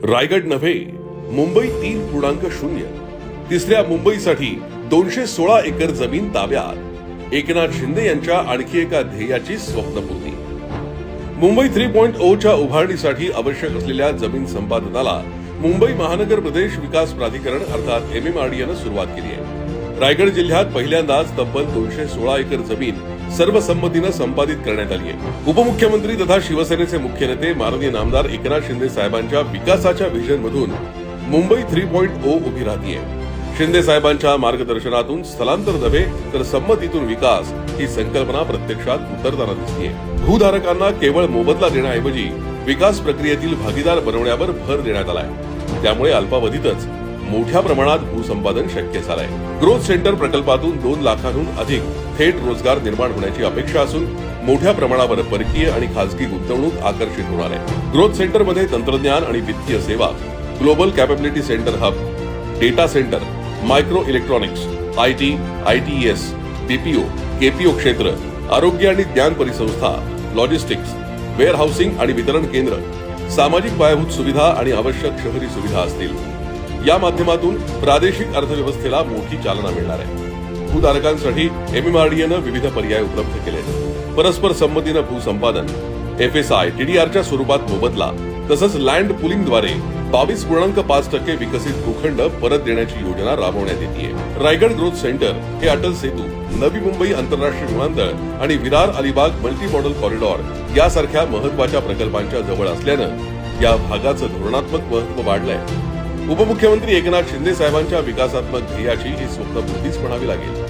रायगड नव्हे, मुंबई 3.0. तिसऱ्या मुंबईसाठी 216 एकर जमीन ताब्यात. एकनाथ शिंदे यांच्या आणखी एका ध्येयाची स्वप्नपूर्ती. मुंबई 3.0च्या उभारणीसाठी आवश्यक असलेल्या जमीन संपादनाला मुंबई महानगर प्रदेश विकास प्राधिकरण अर्थात MMRDAनं सुरुवात केली आहे. रायगड जिल्ह्यात पहिल्यांदाच तब्बल 216 एकर जमीन सर्वसंमतीनं संपादित करण्यात आली आहे. उपमुख्यमंत्री तथा शिवसेनेचे मुख्य नेते माननीय नामदार एकनाथ शिंदे साहेबांच्या विकासाच्या व्हिजन मधून मुंबई 3.0 उभी राहतीये. शिंदे साहेबांच्या मार्गदर्शनातून स्थलांतर नव्हे तर संमतीतून विकास ही संकल्पना प्रत्यक्षात उतरताना दिसतीये. भूधारकांना केवळ मोबदला देण्याऐवजी विकास प्रक्रियेतील भागीदार बनवण्यावर भर देण्यात आलाय. त्यामुळे अल्पावधीतच मोठ्या प्रमाणात भूसंपादन शक्य झालंय. ग्रोथ सेंटर प्रकल्पातून 2 लाखांहून अधिक थेट रोजगार निर्माण होण्याची अपेक्षा असून मोठ्या प्रमाणावर परकीय आणि खासगी गुंतवणूक आकर्षित होणार आहे. ग्रोथ सेंटरमध्ये तंत्रज्ञान आणि वित्तीय सेवा, global capability centre hub, data centre, micro electronics, IT, ITES, BPO, KPO क्षेत्र, आरोग्य आणि ज्ञान परिसंस्था, लॉजिस्टिक्स, वेअर हाऊसिंग आणि वितरण केंद्र, सामाजिक पायाभूत सुविधा आणि आवश्यक शहरी सुविधा असतील. या माध्यमातून प्रादेशिक अर्थव्यवस्थेला मोठी चालना मिळणार आहे. भूधारकांसाठी MMRDAनं विविध पर्याय उपलब्ध केले. परस्पर संमतीनं भूसंपादन, FSI, TDRच्या स्वरूपात मोबदला तसंच लँड पुलिंगद्वारे 22.5% विकसित भूखंड परत देण्याची योजना राबवण्यात येते. रायगड ग्रोथ सेंटर हे अटल सेतू, नवी मुंबई आंतरराष्ट्रीय विमानतळ आणि Virar Alibag multi modal corridor यासारख्या महत्वाच्या प्रकल्पांच्या जवळ असल्यानं या भागाचं धोरणात्मक महत्व वाढलंय. उपमुख्यमंत्री एकनाथ शिंदे साहेबांच्या विकासात्मक ध्येयाची ही स्वप्नपूर्तीच म्हणावी लागेल.